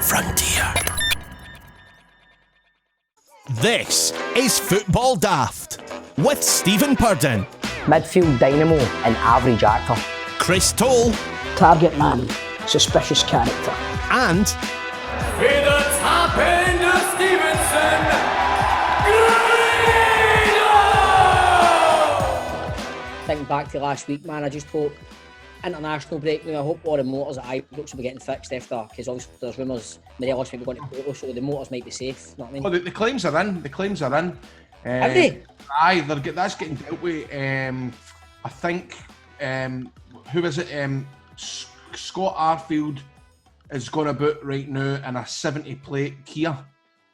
frontier. This is Football Daft with Stephen Purden, midfield dynamo and average actor, Chris Toll, target man, suspicious character, and With the top end of Stevenson, Thinking back to last week, man, I just hope international break. I hope all the motors at Ibrox will be getting fixed after, because obviously there's rumours Morelos might be going to Porto, so the motors might be safe. You know what I mean? Oh, the claims are in. The claims are in. Have they? Aye, that's getting dealt with. I think. Who is it? Scott Arfield is going about right now in a 70-plate Kia.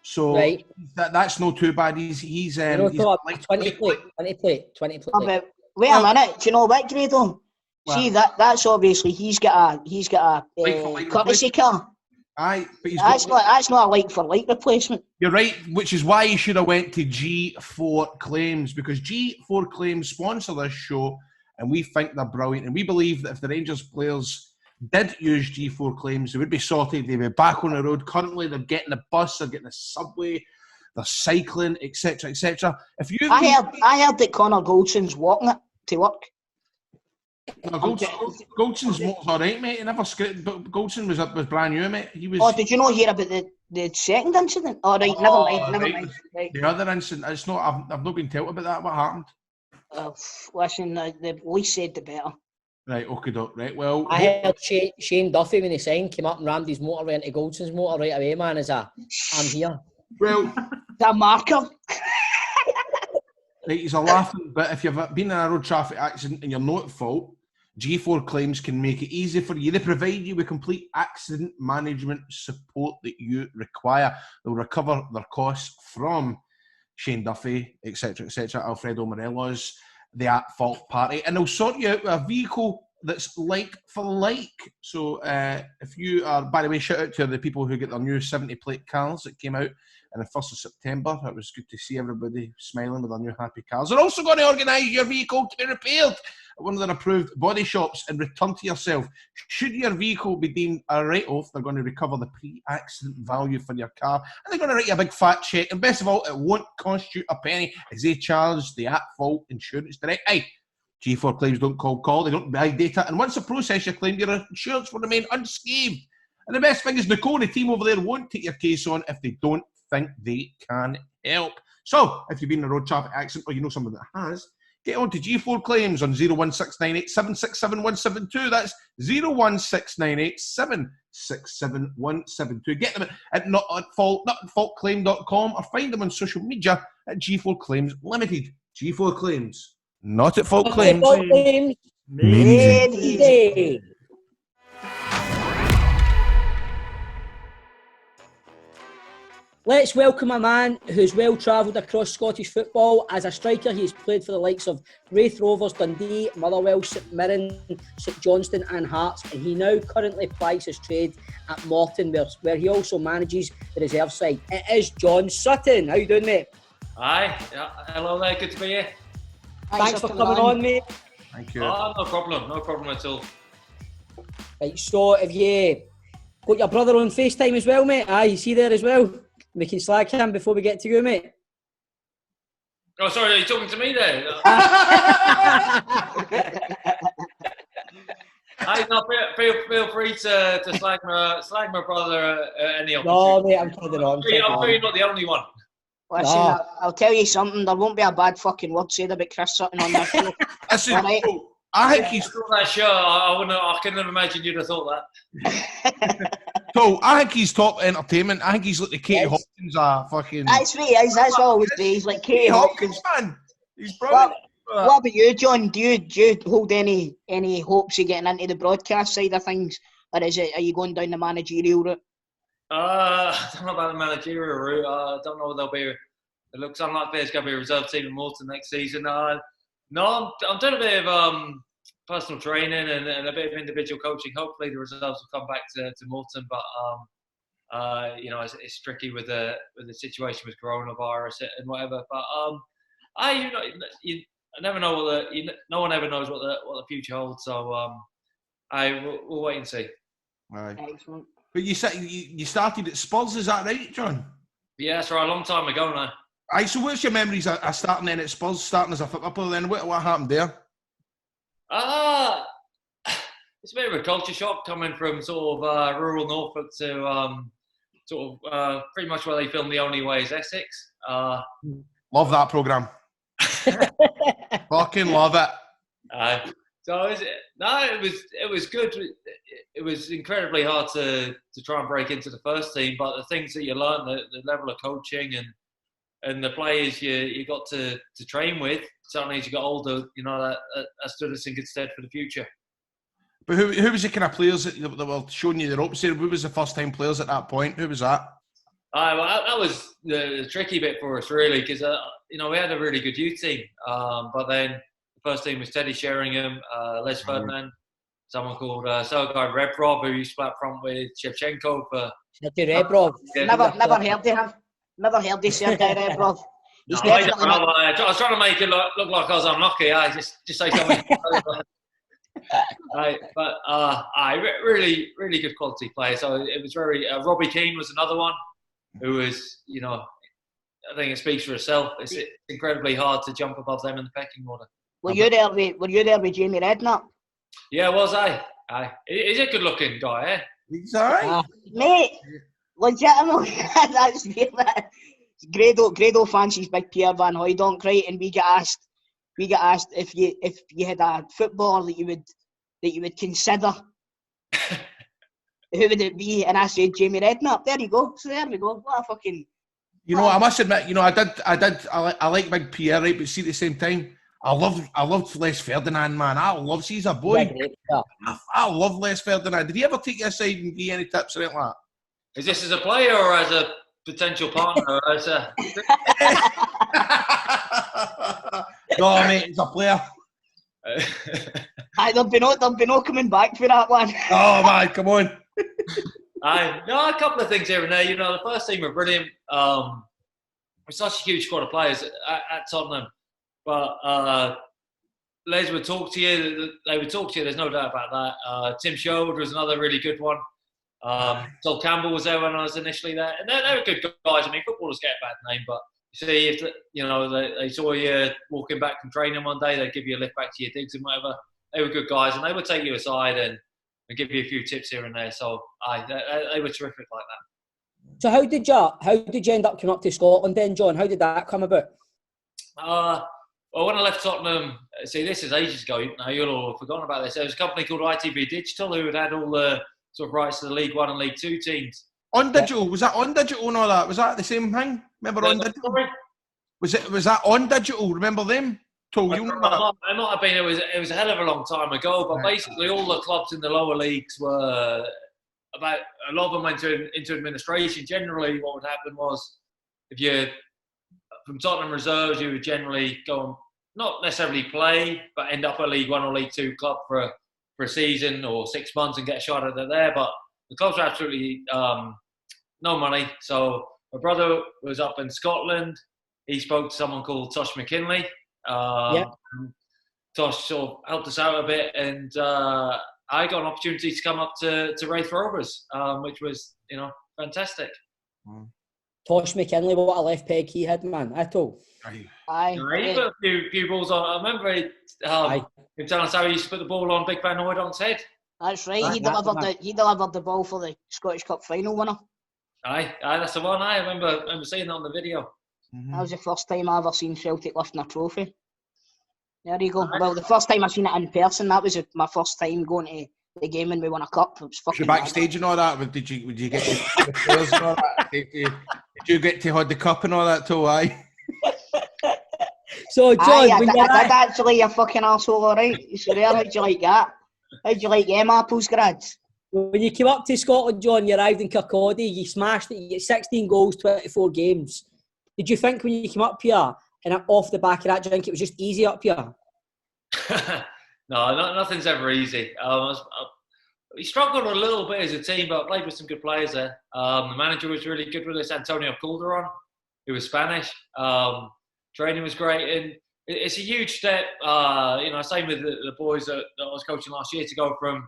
So right. That's not too bad. He's he's like 20 plate. Oh, but wait a minute. Do you know what, Grado? Well, see that's obviously he's got a courtesy car. Aye, but that's not a like for like replacement. You're right, which is why you should have went to G4 Claims, because G4 Claims sponsor this show, and we think they're brilliant, and we believe that if the Rangers players did use G4 Claims, they would be sorted. They'd be back on the road. Currently, they're getting the bus, they're getting the subway, they're cycling, etc., etc. I heard that Connor Goldson's walking it to work. No, Goldson's motor's all right, mate. He never scripted, but Goldson was brand new, mate. He was. Oh, did you not hear about the second incident? Oh, right, never mind. Right. The other incident, it's not. I've not been told about that. What happened? Listen, the least said the better. Right, okay, doc. Right, well. I heard Shane Duffy, when he signed, came up and rammed his motorway into Goldson's motor right away, man. I'm here. Well, that marker. Right, he's a laughing, but if you've been in a road traffic accident and you're not at fault, G4 Claims can make it easy for you. They provide you with complete accident management support that you require. They'll recover their costs from Shane Duffy, etc., Alfredo Morelos, the at-fault party, and they'll sort you out with a vehicle that's like for like. So if you are, by the way, shout out to the people who get their new 70-plate cars that came out on the 1st of September. It was good to see everybody smiling with their new happy cars. They're also going to organise your vehicle to be repaired at one of their approved body shops and return to yourself. Should your vehicle be deemed a write-off, they're going to recover the pre-accident value for your car, and they're going to write you a big fat cheque. And best of all, it won't cost you a penny, as they charge the at-fault insurance direct. Aye, G4 Claims don't call, they don't buy data, and once they process your claim, your insurance will remain unscathed. And the best thing is, Nicole and the team over there won't take your case on if they don't think they can help. So, if you've been in a road traffic accident or you know someone that has, get on to G4 Claims on 01698 767 172. That's 01698 767 172. Get them at notfaultclaim.com or find them on social media at G4 Claims Limited. G4 Claims. Not at fault claims. Made easy. Let's welcome a man who's well travelled across Scottish football. As a striker, he's played for the likes of Raith Rovers, Dundee, Motherwell, St Mirren, St Johnstone and Hearts, and he now currently plies his trade at Morton, where he also manages the reserve side. It is John Sutton. How you doing, mate? Hi, hello there, good to be here. Thanks for coming on, mate. Thank you. Oh, no problem at all. Right, so have you got your brother on FaceTime as well, mate? Aye, is he there as well? We can slag him before we get to you, mate. Oh, sorry, are you talking to me there? No, feel free to slag my brother at any opportunity. No, mate, I'm kidding on. I'm sure you're not the only one. Listen, I'll tell you something. There won't be a bad fucking word said about Chris Sutton on that show. Listen, right. I think he's that show. I couldn't have imagined you'd have thought that. So I think he's top entertainment. I think he's like the Katie Hopkins fucking. That's what he is. That's what I always say. He's like Katie Hopkins, man. He's brilliant. What about you, John? Do you hold any hopes of getting into the broadcast side of things, or are you going down the managerial route? I don't know about the managerial route. I don't know if there'll be. It looks unlikely there's going to be a reserve team in Morton next season. No, I'm doing a bit of personal training and a bit of individual coaching. Hopefully the results will come back to Morton, but it's tricky with the situation with coronavirus and whatever. But you never know no one ever knows what the future holds. So we'll wait and see. Right. Excellent. But you said you started at Spurs, is that right, John? Yeah, that's right. A long time ago now. Aye, so what's your memories of starting then at Spurs, starting as a football player then? What happened there? It's a bit of a culture shock coming from sort of rural Norfolk to pretty much where they film The Only Way is Essex. Love that programme. Fucking love it. It was good. It was incredibly hard to try and break into the first team, but the things that you learn, the level of coaching and the players you got to train with, certainly as you got older, that stood us in good stead for the future. But who was the kind of players that were showing you the ropes there? Who was the first time players at that point? Who was that? That was the tricky bit for us, really, because we had a really good youth team, but then the first team was Teddy Sheringham, Les Ferdinand, someone called Sergei Rebrov, who used to play up front with Shevchenko for. Rebrov. Never heard of him. Never heard of Sergei Rebrov. He's definitely I was trying to make it look like I was unlucky. Just say something. Really, really good quality player. So it was very. Robbie Keane was another one, who was, I think it speaks for itself. It's incredibly hard to jump above them in the pecking order. Were you there with Jamie Redknapp? Yeah, was I? Aye. He's a good-looking guy, eh? He's alright. Mate, legitimately, that's Grado fancies Big Pierre Van Hooijdonk, right? And we get asked if you had a footballer that you would consider, who would it be? And I said Jamie Redknapp. There you go. So there we go. What a fucking. I must admit, I like Big Pierre, right? But see, at the same time, I loved Les Ferdinand, man. He's a boy. Yeah. I love Les Ferdinand. Did he ever take you aside and give you any tips or anything like that? Is this as a player or as a potential partner? Or as a... No, mate, he's a player. There'll be no coming back for that one. Oh man, come on. A couple of things here and there. The first team were brilliant. It's such a huge squad of players at Tottenham. But Les would talk to you. They would talk to you. There's no doubt about that. Tim Sherwood was another really good one. Sol Campbell was there when I was initially there. And they were good guys. I mean, footballers get a bad name, but you see, if they saw you walking back from training one day, they'd give you a lift back to your digs and whatever. They were good guys, and they would take you aside and give you a few tips here and there. So, they were terrific like that. So how did you end up coming up to Scotland then, John? How did that come about? Well, when I left Tottenham, see, this is ages ago. Now you'll all have forgotten about this. There was a company called ITV Digital who had all the sort of rights to the League One and League Two teams. On digital, was that on digital and all that? Was that the same thing? Remember on digital? Sorry? Was that on digital? Remember them? It might have been. It was a hell of a long time ago. But basically, all the clubs in the lower leagues were about. A lot of them went into administration. Generally, what would happen was, if you're from Tottenham reserves, you would generally go and not necessarily play, but end up at League One or League Two club for a season or 6 months and get a shot at it there. But the clubs were absolutely no money. So my brother was up in Scotland. He spoke to someone called Tosh McKinley. Tosh sort of helped us out a bit, and I got an opportunity to come up to Raith Rovers, which was, fantastic. Tosh McKinley, what a left peg he had, man. I told. Aye. He put a few balls on. I remember him telling us how he used to put the ball on Big Van Hooijdonk's head. That's right. He delivered the ball for the Scottish Cup final winner. Aye, that's the one. I remember seeing that on the video. Mm-hmm. That was the first time I ever seen Celtic lifting a trophy. There you go. Aye. Well, the first time I seen it in person, that was my first time going to the game when we won a cup. It was fucking. Was you backstage and all that? Would you get the players and all that? Did you get to hold the cup and all that too? Aye. So John, I did actually, you fucking arsehole, alright? So there, how'd you like that? How'd you like them apples, grads? When you came up to Scotland, John, you arrived in Kirkcaldy, you smashed it, you get 16 goals, 24 games. Did you think when you came up here, and off the back of that, do you think it was just easy up here? No, nothing's ever easy. We struggled a little bit as a team, but played with some good players there. The manager was really good with us, Antonio Calderon, who was Spanish. Training was great, and it's a huge step. Same with the boys that I was coaching last year, to go from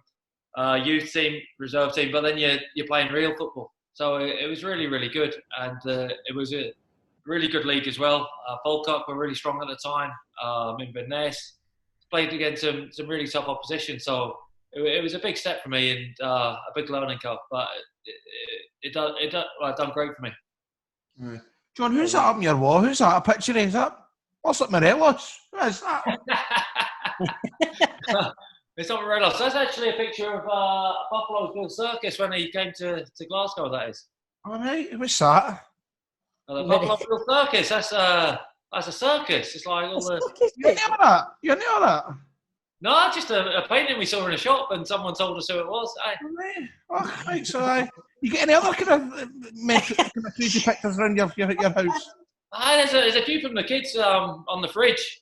youth team, reserve team, but then you're playing real football. So it was really, really good. And it was a really good league as well. Falkirk were really strong at the time. Inverness played against some really tough opposition. So it was a big step for me and a big learning curve. But it done great for me. Right. John, who's that up on your wall? Who's that? A picture is that? What's that, Morelos? Who is that? It's not Morelos. That's actually a picture of Buffalo's Bill Circus when he came to Glasgow, that is. All right, what's that? The Buffalo Bill Circus, that's a circus. It's like all the... You know that? You know that? No, just a painting we saw in a shop and someone told us who it was. Oh, right, so you get any other kind of crazy pictures around your house? There's a few from the kids on the fridge.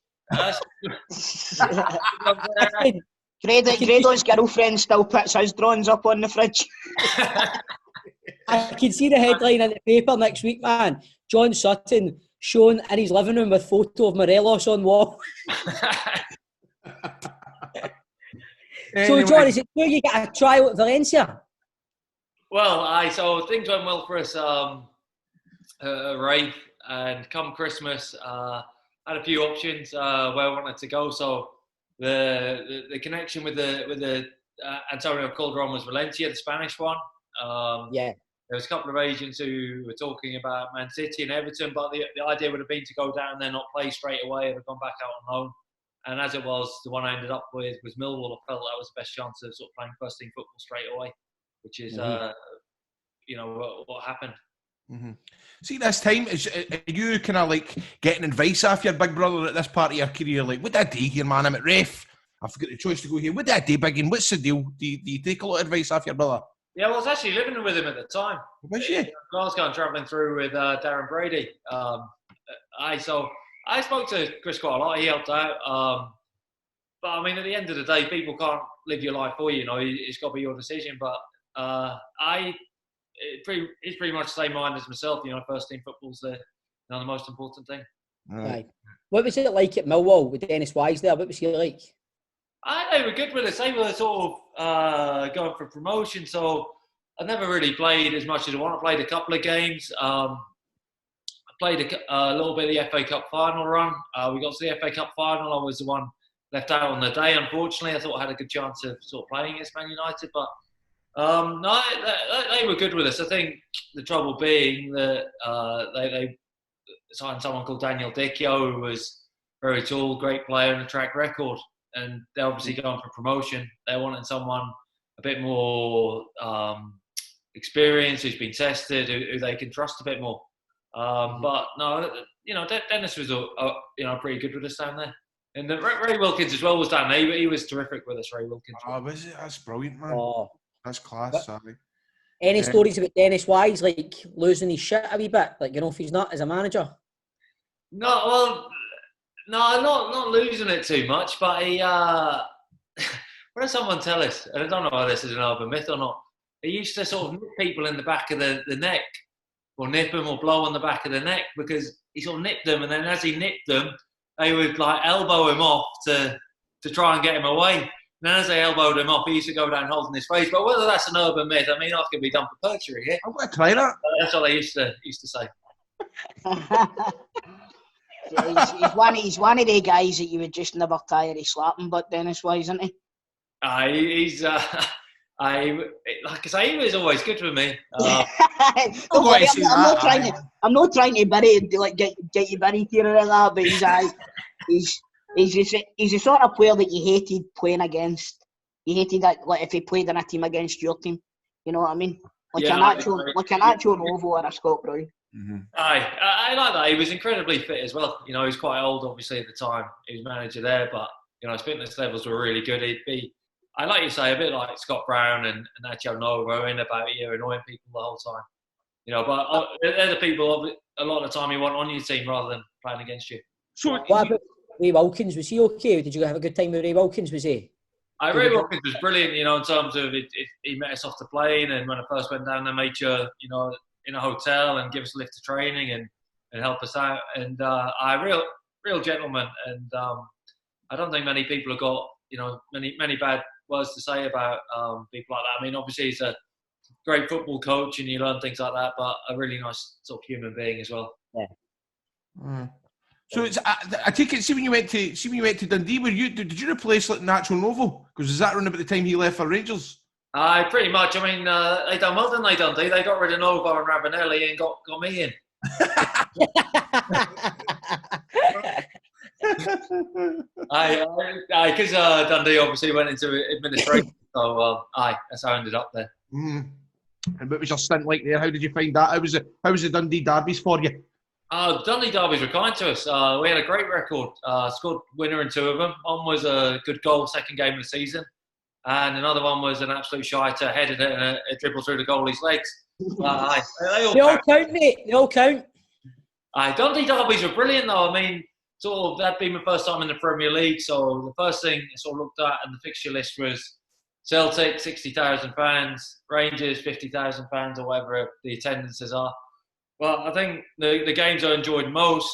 Grado's girlfriend still puts his drawings up on the fridge. I can see the headline in the paper next week, man. John Sutton shown in his living room with photo of Morelos on wall. Anyway. So, John, is it true you got a trial at Valencia? Well, so things went well for us at Raith, and come Christmas, had a few options where I wanted to go. So the connection with the Antonio Calderon was Valencia, the Spanish one. Yeah. There was a couple of agents who were talking about Man City and Everton, but the idea would have been to go down there, not play straight away, and have gone back out on loan. And as it was, the one I ended up with was Millwall. I felt that was the best chance of sort of playing first team football straight away, which is, what happened. Mm-hmm. See, this time, are you kind of like getting advice off your big brother at this part of your career? Like, what did I do here, man? I'm at Raith. I've got the choice to go here. What did I do, Biggin? What's the deal? Do you take a lot of advice off your brother? Yeah, well, I was actually living with him at the time. Was you? Glasgow and travelling through with Darren Brady. So I spoke to Chris quite a lot. He helped out. But I mean, at the end of the day, people can't live your life for you. You know, it's got to be your decision. But it's pretty much the same mind as myself. You know, first team football's the most important thing. Right. What was it like at Millwall with Dennis Wise there? What was he like? They were good with us. They were sort of going for promotion, so I never really played as much as I wanted. I played a couple of games. I played a little bit of the FA Cup final run. We got to the FA Cup final. I was the one left out on the day, unfortunately. I thought I had a good chance of sort of playing against Man United, but no, they were good with us. I think the trouble being that they signed someone called Daniel Dicchio, who was very tall, great player and a track record. And they're obviously going for promotion. They wanted someone a bit more experienced, who's been tested, who they can trust a bit more. But no, you know, Dennis was pretty good with us down there. And Ray Wilkins as well was down there. He was terrific with us, Ray Wilkins. Oh, was it? That's brilliant, man. Oh. That's class, sorry. Any stories about Dennis Wise, like losing his shit a wee bit? Like, you know, if he's not as a manager? No, not losing it too much, but he, what did someone tell us? And I don't know whether this is an urban myth or not. He used to sort of nip people in the back of the neck, or nip them or blow on the back of the neck, because he sort of nipped them, and then as he nipped them, they would like elbow him off to try and get him away. And then as they elbowed him off, he used to go down holding his face. But whether that's an urban myth, I mean, that could be done for perjury here. I'm going to try that. That's what they used to say. He's one of the guys that you would just never tire of slapping, but Dennis Wise, isn't he? He's like I say, he was always good with me. Don't worry, I'm not trying to bury like get you buried here or that, but he's the sort of player that you hated playing against. You hated that, like if he played in a team against your team. You know what I mean? Like an actual Novo or a Scott Brown. Mm-hmm. I like that. He was incredibly fit as well. You know, he was quite old, obviously, at the time. He was manager there, but, you know, his fitness levels were really good. He'd be, I like you say, a bit like Scott Brown and Nacho Novo in about you, annoying people the whole time. You know, but they're the people a lot of the time you want on your team rather than playing against you. So, what about Ray Wilkins? Was he okay? Did you have a good time with Ray Wilkins? Was he? Ray Wilkins was brilliant, you know, in terms of he met us off the plane, and when I first went down there, made sure, you know, in a hotel and give us a lift to training and help us out. And real gentleman. And I don't think many people have got, you know, many bad words to say about people like that. I mean, obviously he's a great football coach and you learn things like that, but a really nice sort of human being as well. Yeah. So it's, I take it. See when you went to Dundee, did you replace like Nacho Novo? Because was that around about the time he left for Rangers? Pretty much. I mean, they done well, didn't they, Dundee? They got rid of Novo and Ravanelli and got me in. Because Dundee obviously went into administration, so that's how I ended up there. Mm. And what was your stint like there? How did you find that? How was the Dundee derbies for you? Dundee derbies were kind to us. We had a great record. Scored winner in 2 of them. One was a good goal, second game of the season, and another one was an absolute shiter, headed it and a dribble through the goalie's legs. They all count, mate. They all count. Dundee derbies were brilliant, though. I mean, sort of that'd been my first time in the Premier League, so the first thing I sort of looked at and the fixture list was Celtic, 60,000 fans, Rangers, 50,000 fans, or whatever the attendances are. Well, I think the games I enjoyed most,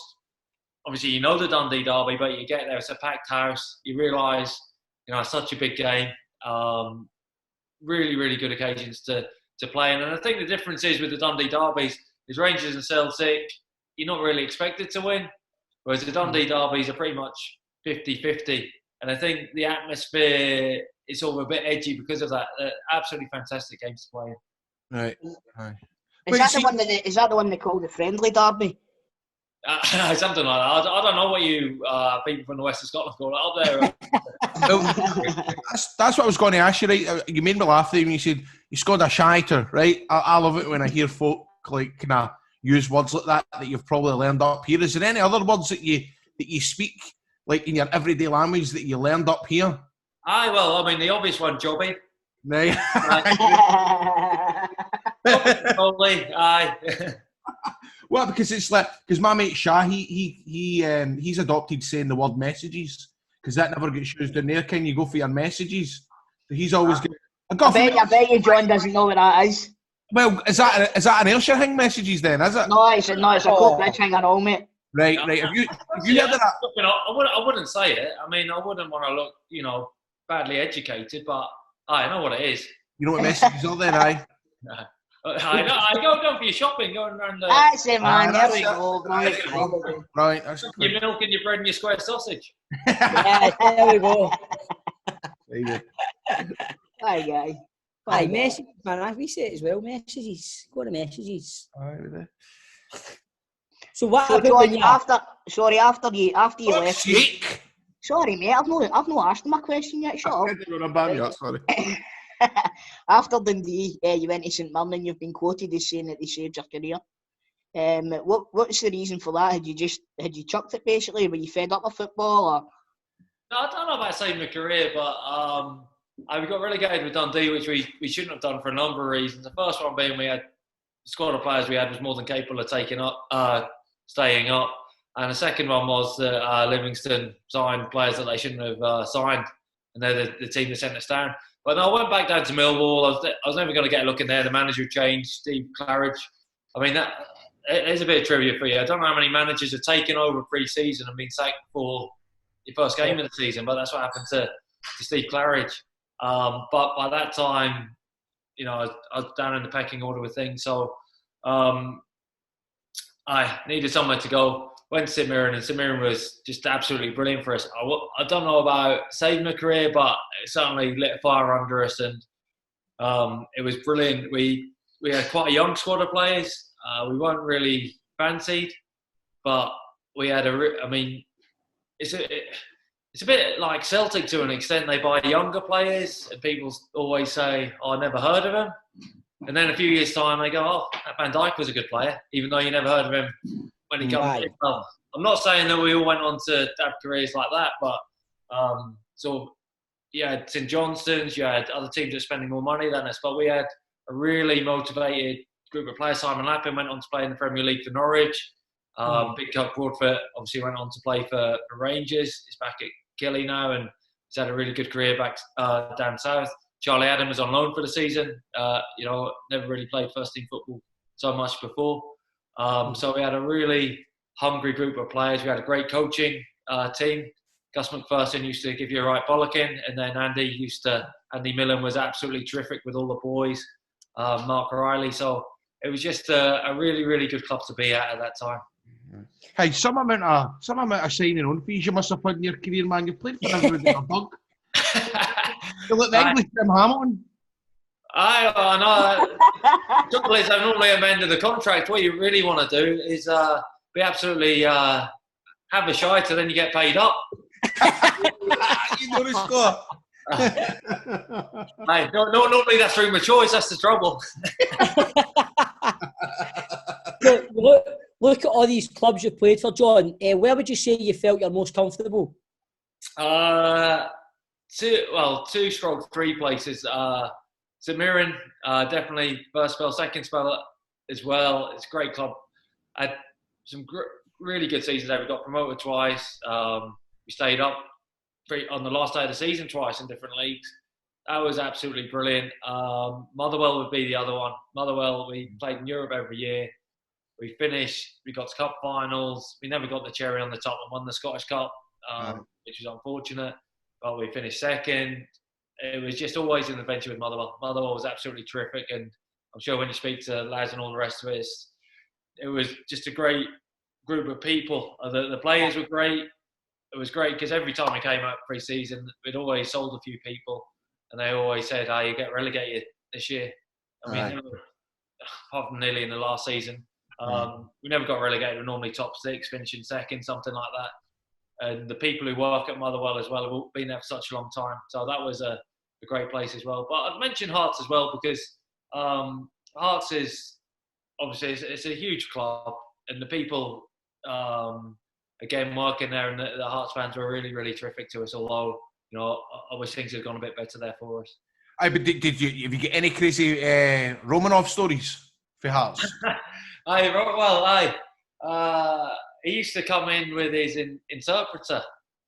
obviously you know the Dundee derby, but you get there, it's a packed house. You realise, it's such a big game. Really, really good occasions to play in. And I think the difference is with the Dundee derbies is Rangers and Celtic, you're not really expected to win, whereas the Dundee derbies are pretty much 50-50. And I think the atmosphere is sort of a bit edgy because of that. Absolutely fantastic games to play in. Right. Is that the one they call the friendly derby? Something like that. I don't know what you people from the west of Scotland call it up there. Well, that's what I was going to ask you, right? You made me laugh there when you said you scored a shiter, right? I love it when I hear folk like kind of use words like that you've probably learned up here. Is there any other words that you speak like in your everyday language that you learned up here? Well, I mean the obvious one, jobby. Right. Probably, Well, because my mate Shah, he's adopted saying the word messages because that never gets used in there. Can you go for your messages? So he's always good. I bet you John doesn't know what that is. Well, is that an Ayrshire thing, messages then? Is it? No, it's a Coatbridge thing and all, mate. Right. Have you heard of that? I wouldn't say it. I mean, I wouldn't want to look, badly educated, but I know what it is. You know what messages are then, aye? I know. I go for your shopping, going around the. That's it, man. There we go. Right. That's your milk and your bread and your square sausage. Yeah, there we go. Hi, guy. Aye, messages, man. We say it as well. Messages. Go to messages. Aye, so what? So John, after you left. Sake. Sorry, mate. I've not asked my question yet. Shut up. Sorry. After Dundee, you went to St Mirren and you've been quoted as saying that they saved your career. What's the reason for that? Had you chucked it basically? Were you fed up with football? Or? No, I don't know about saving my career, but we got relegated with Dundee, which we shouldn't have done for a number of reasons. The first one being we had the squad of players we had was more than capable of staying up. And the second one was that Livingston signed players that they shouldn't have signed, and they're the team that sent us down. But no, I went back down to Millwall. I was never going to get a look in there. The manager changed, Steve Claridge. I mean, there's a bit of trivia for you. I don't know how many managers have taken over pre-season and been sacked for your first game of the season, but that's what happened to Steve Claridge. But by that time, I was down in the pecking order with things. So I needed somewhere to go. Went to St Mirren, and St Mirren was just absolutely brilliant for us. I don't know about saving a career, but it certainly lit a fire under us, and it was brilliant. We had quite a young squad of players. We weren't really fancied, but we had it's a bit like Celtic to an extent. They buy younger players, and people always say, "Oh, I never heard of him." And then a few years' time, they go, "Oh, that Van Dijk was a good player," even though you never heard of him when he comes in. I'm not saying that we all went on to have careers like that, but you had St Johnstone's, you had other teams that were spending more money than us, but we had a really motivated group of players. Simon Lappin went on to play in the Premier League for Norwich. Big Cut Broadfoot obviously went on to play for Rangers. He's back at Killy now, and he's had a really good career back down south. Charlie Adam was on loan for the season. Never really played first team football so much before. So we had a really hungry group of players. We had a great coaching team. Gus McPherson used to give you a right bollocking, and then Andy used to Andy Millen was absolutely terrific with all the boys, Mark O'Reilly. So it was just a really, really good club to be at that time. Hey, some amount of signing on fees you must have put in your career, man. You played for everybody in a bug. You look the English Jim Hamilton. I know. The trouble is, I've normally amended the contract. What you really want to do is be absolutely have a shite, and then you get paid up. You know the score. Hey, no, normally that's through my choice. That's the trouble. Look at all these clubs you've played for, John. Where would you say you felt you're most comfortable? 2/3 places. St Mirren, definitely first spell, second spell as well. It's a great club. I had some really good seasons there. We got promoted twice. We stayed up on the last day of the season twice in different leagues. That was absolutely brilliant. Motherwell would be the other one. Motherwell, we played in Europe every year. We finished, we got to cup finals. We never got the cherry on the top and won the Scottish Cup, which was unfortunate. But we finished second. It was just always an adventure with Motherwell. Motherwell was absolutely terrific. And I'm sure when you speak to lads and all the rest of it, it was just a great group of people. The players were great. It was great because every time we came out pre-season, we'd always sold a few people. And they always said, you get relegated this year. And we never, apart from nearly in the last season, we never got relegated. We're normally top 6, finishing second, something like that. And the people who work at Motherwell as well have all been there for such a long time. So that was a great place as well. But I'd mention Hearts as well because Hearts is, obviously, it's a huge club. And the people, again, working there, and the Hearts fans were really, really terrific to us, although, you know, I wish things had gone a bit better there for us. But have you got any crazy Romanov stories for Hearts? He used to come in with his interpreter.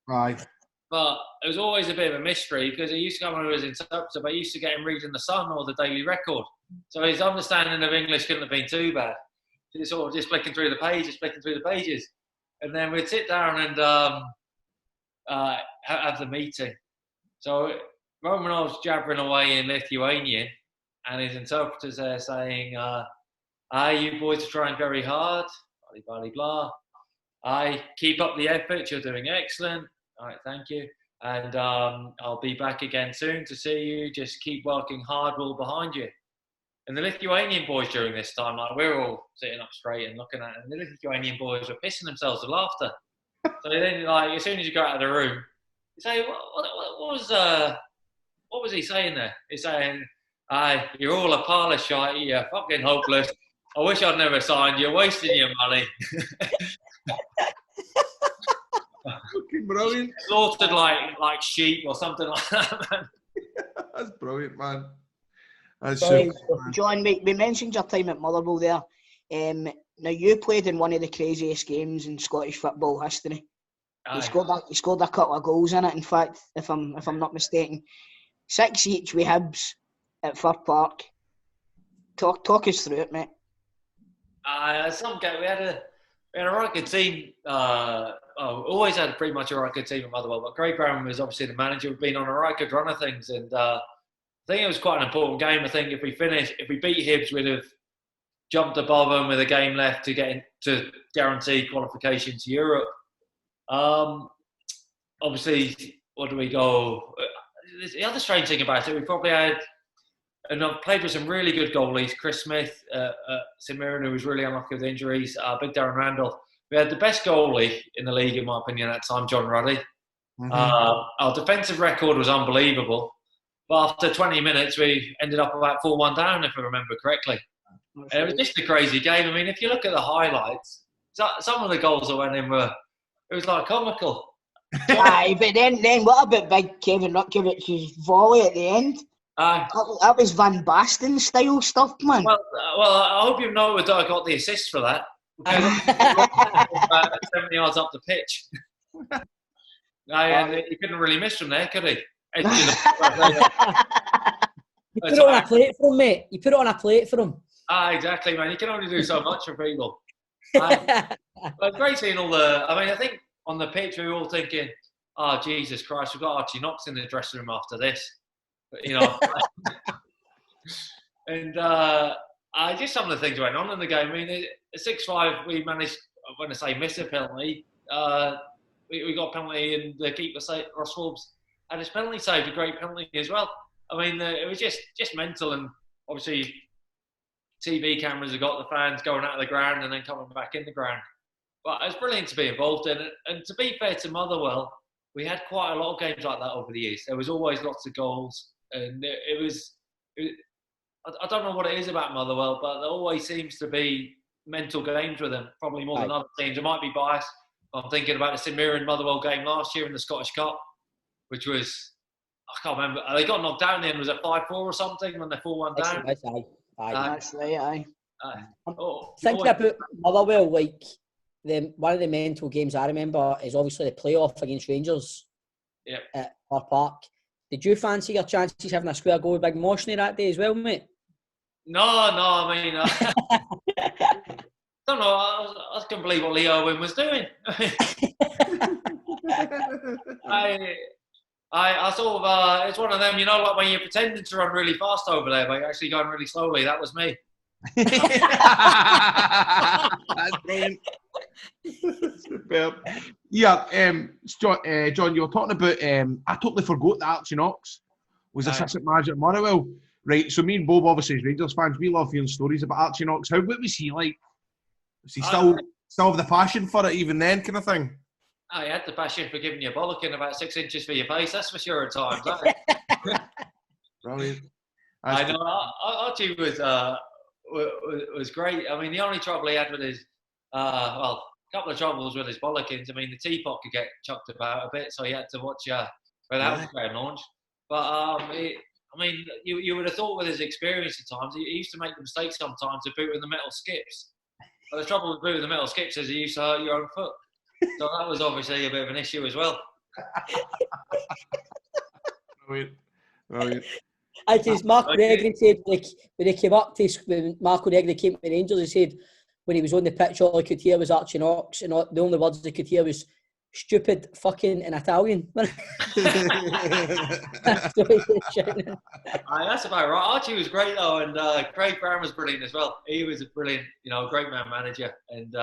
Right. But it was always a bit of a mystery because he used to come in with his interpreter, but he used to get him reading the Sun or the Daily Record. So his understanding of English couldn't have been too bad. He sort of just flicking through the pages. And then we'd sit down and have the meeting. So Romanov's jabbering away in Lithuanian and his interpreter's there saying, you boys are trying very hard, blah, blah, blah. Keep up the effort, you're doing excellent. All right, thank you. And I'll be back again soon to see you. Just keep working hard, we're all behind you. And the Lithuanian boys during this time, like, we're all sitting up straight and looking at it, and the Lithuanian boys were pissing themselves with laughter. So then, like, as soon as you go out of the room, you say, what was he saying there? He's saying, you're all a pile of shite, you're fucking hopeless. I wish I'd never signed you, wasting your money. Fucking brilliant. Slaughtered like sheep or something like that, man. That's brilliant, man. That's So, super, man. John, we mentioned your time at Motherwell there. Now, you played in one of the craziest games in Scottish football history. You scored a couple of goals in it, in fact, if I'm not mistaken. 6 each with Hibs at Fir Park. Talk us through it, mate. We had a right good team. Always had pretty much a right good team at Motherwell, but Craig Brown was obviously the manager. We've been on a right good run of things, and I think it was quite an important game. I think if we beat Hibs, we'd have jumped above them with a game left to guarantee qualification to Europe. Obviously, what do we go? The other strange thing about it, we probably had. And I've played with some really good goalies. Chris Smith, St Mirren, who was really unlucky with injuries. Big Darren Randall. We had the best goalie in the league, in my opinion, at that time, John Ruddy. Mm-hmm. Our defensive record was unbelievable. But after 20 minutes, we ended up about 4-1 down, if I remember correctly. And it was just a crazy game. I mean, if you look at the highlights, some of the goals that went in it was like comical. Aye, but then what about big Kevin Rutkovich's volley at the end? That was Van Basten style stuff, man. Well, I hope you know that I got the assist for that. Because 70 yards up the pitch. He couldn't really miss from there, could he? You put it on a plate for him, mate. You put it on a plate for him. Exactly, man. You can only do so much for people. But great seeing all the... I mean, I think on the pitch we were all thinking, Jesus Christ, we've got Archie Knox in the dressing room after this. you know. And I just some of the things went on in the game. I mean, at 6-5, we managed, when I say miss a penalty, we got a penalty, and the keeper, Ross Forbes, had his penalty saved, a great penalty as well. I mean, it was just mental, and obviously TV cameras have got the fans going out of the ground and then coming back in the ground. But it was brilliant to be involved in it. And to be fair to Motherwell, we had quite a lot of games like that over the years. There was always lots of goals, and I don't know what it is about Motherwell, but there always seems to be mental games with them, probably more than other teams. I might be biased. I'm thinking about the Mirren Motherwell game last year in the Scottish Cup, which was, I can't remember. They got knocked down then. Was it 5-4 or something when they 4-1 down? That's right, Thinking about Motherwell, like one of the mental games I remember is obviously the playoff against Rangers at our park. Did you fancy your chances having a square goal with Big Moshney that day as well, mate? No, I mean, don't know. I couldn't believe what Leo Owen was doing. I sort of, it's one of them, you know, like when you're pretending to run really fast over there, but you're actually going really slowly. That was me. That's brilliant. Superb. Yeah, John, you were talking about, I totally forgot that Archie Knox was assistant manager at Motherwell. Right, so me and Bob, obviously, as Rangers fans, we love hearing stories about Archie Knox. What was he like? Was he still have the passion for it even then, kind of thing? I had the passion for giving you a bollocking about 6 inches for your face, that's for sure at times. Brilliant. I know, Archie was great. I mean, the only trouble he had with his, a couple of troubles with his bollockings. I mean, the teapot could get chucked about a bit, so he had to watch where that was going launch. But, I mean, you would have thought with his experience at times, he used to make the mistake sometimes of booting the metal skips. But the trouble with booting the metal skips is you used to hurt your own foot. So that was obviously a bit of an issue as well. Brilliant. As Marco Negri said, like, when he came up to, when Marco Negri came to the Rangers, he said when he was on the pitch, all he could hear was Archie Knox, and the only words he could hear was stupid fucking in Italian. That's about right. Archie was great though, and Craig Brown was brilliant as well. He was a brilliant, great man manager, and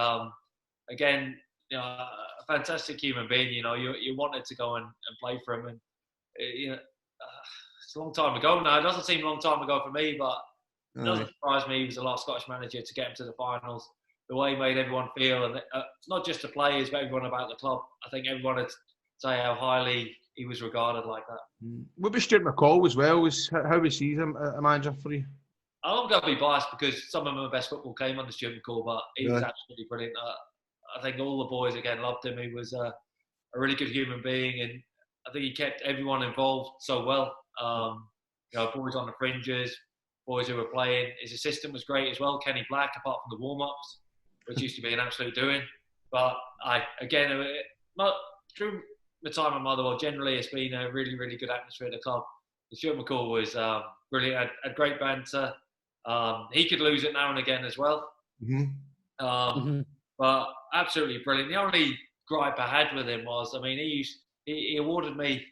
again, a fantastic human being. You wanted to go and play for him, and it's a long time ago now. It doesn't seem a long time ago for me, but it doesn't surprise me. He was the last Scottish manager to get him to the finals. The way he made everyone feel, and not just the players, but everyone about the club. I think everyone would say how highly he was regarded like that. What about Stuart McCall as well? How was he a manager for you? I'm going to be biased because some of my best football came under Stuart McCall, but he was absolutely brilliant. I think all the boys again loved him. He was a really good human being, and I think he kept everyone involved so well. Boys on the fringes, boys who were playing. His assistant was great as well, Kenny Black, apart from the warm-ups, which used to be an absolute doing. But through the time at Motherwell, generally it's been a really, really good atmosphere at the club. Stuart McCall was brilliant, had great banter. He could lose it now and again as well. But absolutely brilliant. The only gripe I had with him was, he awarded me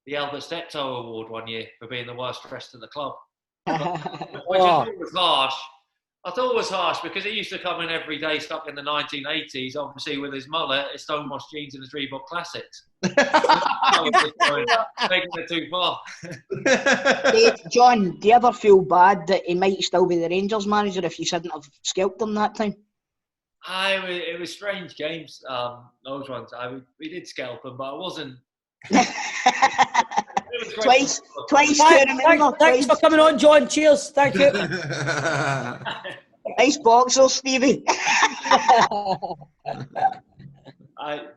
the Albert Steptoe Award one year for being the worst dressed in the club. Which I thought was harsh. I thought it was harsh because he used to come in every day stuck in the 1980s, obviously with his mullet, his Stonewash jeans and his Reebok Classics. Taking it too far. John, do you ever feel bad that he might still be the Rangers manager if you shouldn't have scalped him that time? It was strange games, those ones. We did scalp him, but I wasn't... Twice. Thanks for coming on, John. Cheers. Thank you. Nice boxer, Stevie.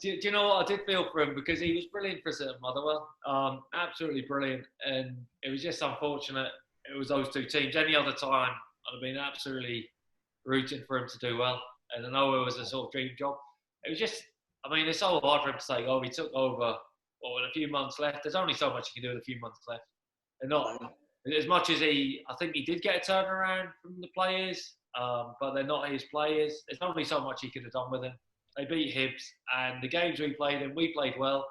Do you know what I did feel for him, because he was brilliant for us at Motherwell, absolutely brilliant, and it was just unfortunate it was those two teams. Any other time I'd have been absolutely rooting for him to do well, and I know it was a sort of dream job. It was just, it's so hard for him to say, he took over with a few months left. There's only so much you can do with a few months left, and not as much as I think he did get a turnaround from the players, but they're not his players. There's only so much he could have done with them. They beat Hibs, and the games we played in, we played well,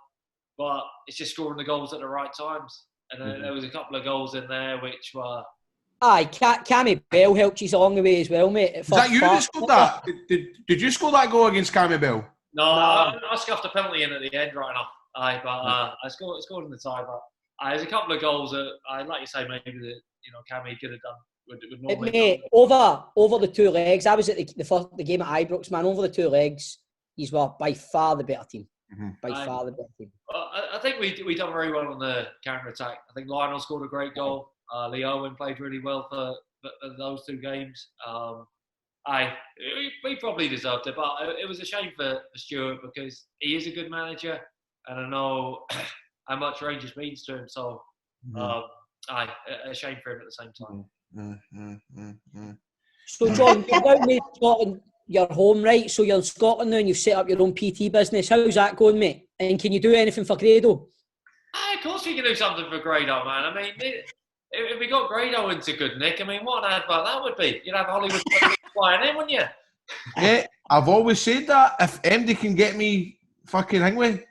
but it's just scoring the goals at the right times. And then there was a couple of goals in there which were... Aye, Cammy Bell helped you along the way as well, mate. Was that you that scored that? Did you score that goal against Cammy Bell? No, I scuffed a penalty in at the end right enough. Aye, but I scored in the tie. But there's a couple of goals that, like you say, maybe that Cammy could have done. Would normally mate, over the two legs, I was at the game at Ibrox, man. Over the two legs, he's by far the better team. By far the better team. I think we done very well on the counter attack. I think Lionel scored a great goal. Lee Owen played really well for those two games. We probably deserved it, but it was a shame for Stuart because he is a good manager, and I know how much Rangers means to him. So, a shame for him at the same time. So, John, you've now made Scotland your home, right? So you're in Scotland now, and you've set up your own PT business. How's that going, mate? And can you do anything for Grado? Of course, we can do something for Grado, man. I mean, if we got Grado into good nick, I mean, what an advert that would be. You'd have Hollywood flying in, wouldn't you? Yeah, I've always said that. If MD can get me fucking hangway,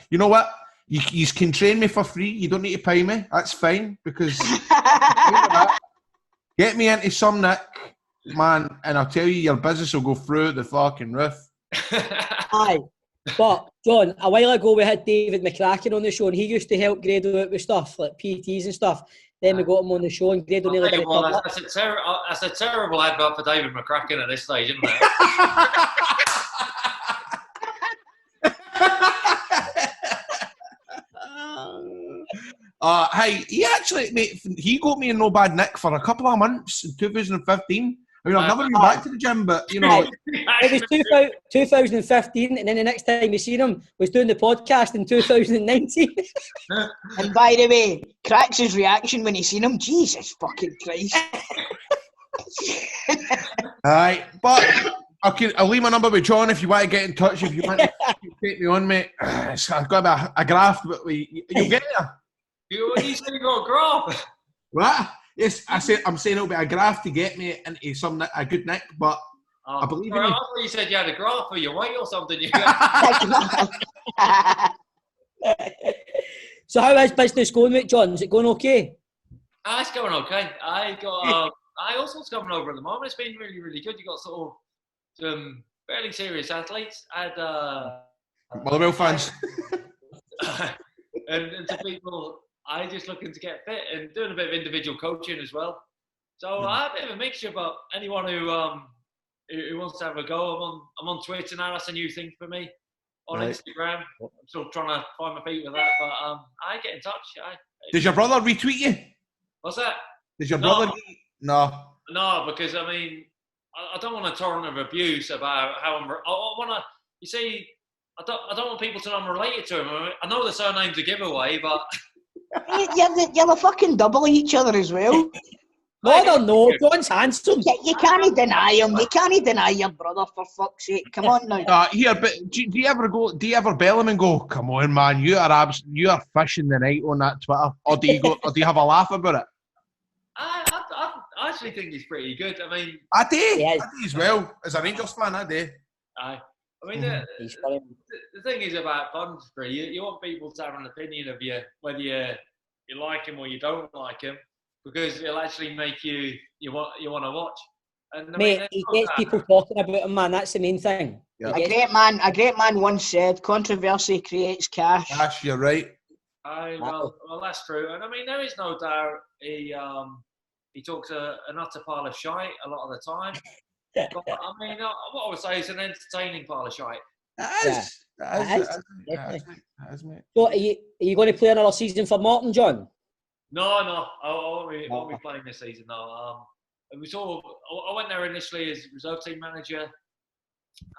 you know what? You can train me for free. You don't need to pay me. That's fine because get me into some nick, man, and I'll tell you, your business will go through the fucking roof. Aye. But, John, a while ago we had David McCracken on the show and he used to help Grado out with stuff, like PTs and stuff. Then we got him on the show and Grado nearly did it. That's a terrible advert for David McCracken at this stage, isn't it? Hey, he actually, mate, he got me in no bad nick for a couple of months in 2015. I mean, I've never been back to the gym, but, It was 2015, and then the next time we seen him was doing the podcast in 2019. And by the way, Cracks' reaction when he seen him, Jesus fucking Christ. Aye, but I'll leave my number with John if you want to get in touch, if you want to take me on, mate. I've got a graft, but you'll get there. You said you got a graft? What? Yes, I'm saying it'll be a graft to get me into a good nick, but I believe in you. I thought you said you had a graft for your weight or something. So how is business going, mate, John? Is it going okay? It's going okay. I got all sorts coming over at the moment. It's been really, really good. You got sort of some fairly serious athletes. I had Motherwell fans. and to people just looking to get fit and doing a bit of individual coaching as well. So I have a bit of a mixture, but anyone who wants to have a go, I'm on Twitter now. That's a new thing for me. On Instagram, I'm still trying to find my feet with that, but I get in touch. Does your brother retweet you? What's that? Does your brother? No, because I mean, I don't want a torrent of abuse about how I want to. You see, I don't want people to know I'm related to him. I know the surname's a giveaway, but. You're a fucking double each other as well. No, I don't know. John's handsome. You can't deny him. You can't deny your brother, for fuck's sake. Come on now. Here, but do you ever bell him and go, come on, man, you are fishing the night on that Twitter? Or do you have a laugh about it? I actually think he's pretty good. I mean, I do as well. As a Rangers fan, I do. I mean, the thing is about punditry, you want people to have an opinion of you, whether you like him or you don't like him, because it'll actually make you want to watch. And mate, he gets people talking about him, man. That's the main thing. Yeah. A great man once said, "Controversy creates cash." Cash, you're right. Well, that's true. And I mean, there is no doubt he talks an utter pile of shite a lot of the time. But, I mean, what I would say is an entertaining pile of shite. That is, mate. So, are you going to play another season for Morton, John? No, I won't be playing this season. No, I went there initially as reserve team manager.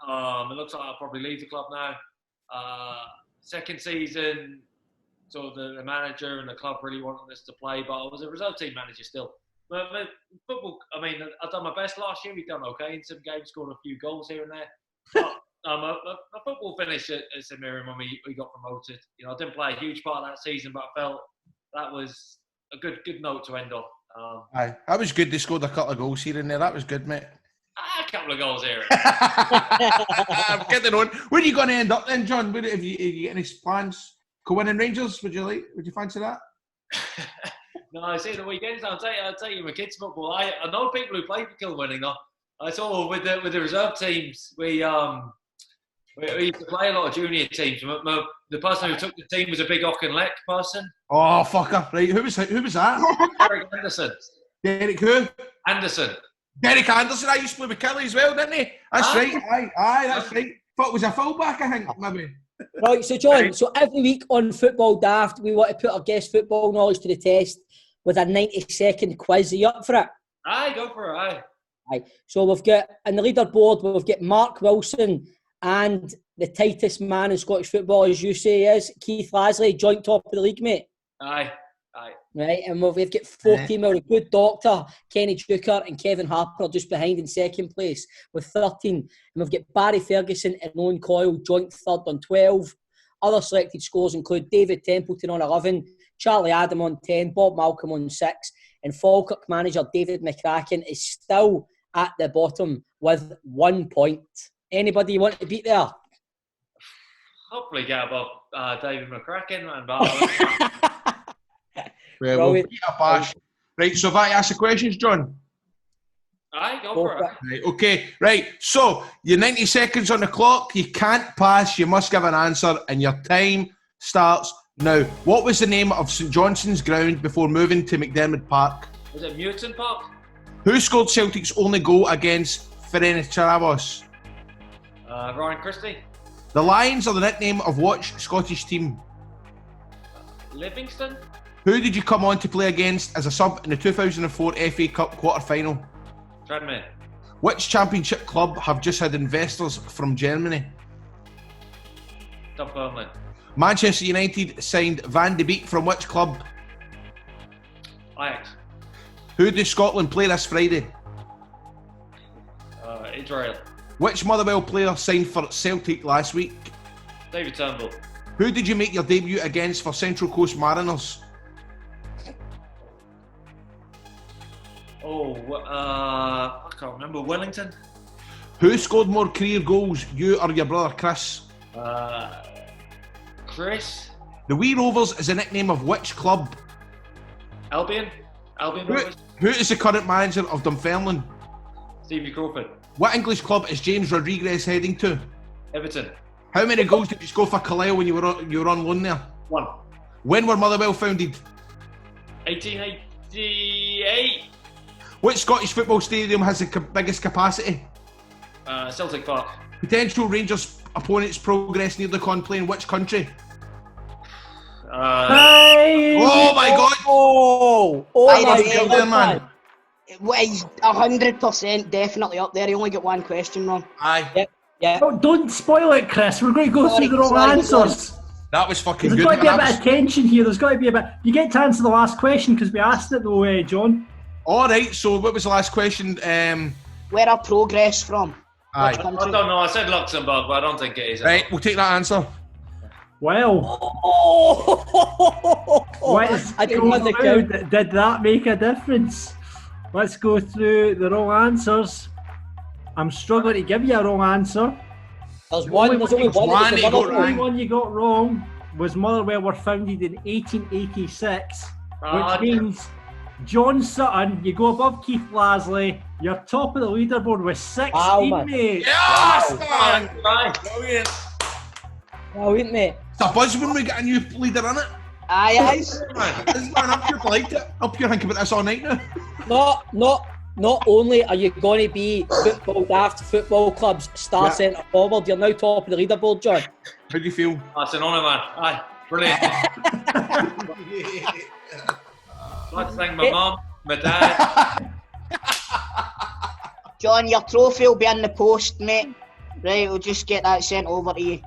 It looks like I'll probably leave the club now. Second season, so the manager and the club really wanted us to play, but I was a reserve team manager still. But football, I mean, I've done my best last year. We've done okay in some games, scored a few goals here and there. But my football finished at St Mirren when we got promoted. You know, I didn't play a huge part of that season, but I felt that was a good note to end on. Aye, that was good. They scored a couple of goals here and there. That was good, mate. A couple of goals here. I'm kidding on. Where are you going to end up then, John? Have you got any plans? Go-winning Rangers? Would you fancy that? No, I see the weekends. I'll tell you, my kids' football. I know people who play for Kilwinning, though. I saw with the reserve teams, we used to play a lot of junior teams. The person who took the team was a big Auchinleck person. Oh, fucker. Right, who was that? Derek Anderson. Derek who? Anderson. Derek Anderson. I used to play with Kelly as well, didn't he? That's right. Aye, that's right. Thought was a fullback, I think, maybe. Right, so John, so every week on Football Daft, we want to put our guest football knowledge to the test with a 90-second quiz. Are you up for it? Aye, go for it, aye. Aye. So we've got, in the leaderboard, we've got Mark Wilson and the tightest man in Scottish football, as you say, is Keith Lasley, joint top of the league, mate. Aye. Right, and we've got 14 more. A good doctor, Kenny Duker and Kevin Harper just behind in second place with 13. And we've got Barry Ferguson and Owen Coyle joint third on 12. Other selected scores include David Templeton on 11, Charlie Adam on 10, Bob Malcolm on 6, and Falkirk manager David McCracken is still at the bottom with 1 point. Anybody you want to beat there? Hopefully get above David McCracken and Well, we'll beat a bash. Right, so if I ask the questions, John? Aye, go for it. Right, okay, right. So, you're 90 seconds on the clock. You can't pass. You must give an answer. And your time starts now. What was the name of St Johnstone's ground before moving to McDermott Park? Was it Muton Park? Who scored Celtic's only goal against Ferencvaros? Ryan Christie. The Lions are the nickname of which Scottish team? Livingston. Who did you come on to play against as a sub in the 2004 FA Cup quarter-final? Tranmere. Which championship club have just had investors from Germany? Dunfermline. Manchester United signed Van de Beek from which club? Ajax. Who does Scotland play this Friday? Israel. Which Motherwell player signed for Celtic last week? David Turnbull. Who did you make your debut against for Central Coast Mariners? I can't remember. Wellington. Who scored more career goals, you or your brother Chris? Chris. The Wee Rovers is a nickname of which club? Albion Rovers. Who is the current manager of Dunfermline? Stevie Crawford. What English club is James Rodriguez heading to? Everton. How many goals did you score for Carlisle when you were on loan there? 1. When were Motherwell founded? 1888. Which Scottish football stadium has the biggest capacity? Celtic Park. Potential Rangers opponents progress near the con play in which country? Oh my God! Oh my God, there, man. He's 100% definitely up there. He only got one question wrong. Aye. Yeah. Oh, don't spoil it, Chris. We're going to go through the wrong answers. That was fucking There's good. got to be a bit of tension here. There's got to be a bit. You get to answer the last question because we asked it though, John. All right. So what was the last question? Where are progress from? Aye. Which I country? don't know. I said Luxembourg, but I don't think it is. Right. We'll take that answer. Well, I didn't want to count. Did that make a difference? Let's go through the wrong answers. I'm struggling to give you a wrong answer. There's only one. The only one you got wrong was Motherwell were founded in 1886, which means John Sutton, you go above Keith Lasley. You're top of the leaderboard with 16, mate. Yes, man! Brilliant. Brilliant, mate. It's a buzz when we get a new leader in it. Aye. This man up here liked it. Up here thinking about this all night now. Not only are you going to be Football Daft Football Club's star centre forward, you're now top of the leaderboard, John. How do you feel? That's an honour, man. Aye, brilliant. I'd like to thank my mum, my dad. John, your trophy will be in the post, mate. Right, we'll just get that sent over to you.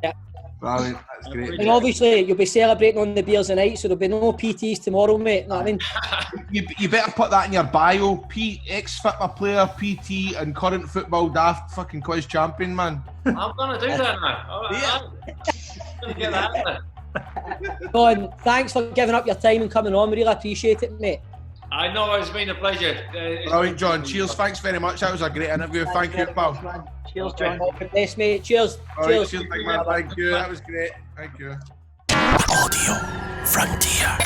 Brilliant, that's great. And obviously, you'll be celebrating on the beers tonight, so there'll be no PTs tomorrow, mate. Know what I mean? You better put that in your bio. Ex-football player, PT, and current football daft fucking quiz champion, man. I'm going to do that now. I'm going to get that out there. John, thanks for giving up your time and coming on. We really appreciate it, mate. I know it's been a pleasure. Brilliant, John. Cheers. Thanks very much. That was a great interview. Thank you, pal. Cheers, John. All the best, mate. Cheers. Cheers, big man. Thank you. That was great. Thank you. Audio Frontier.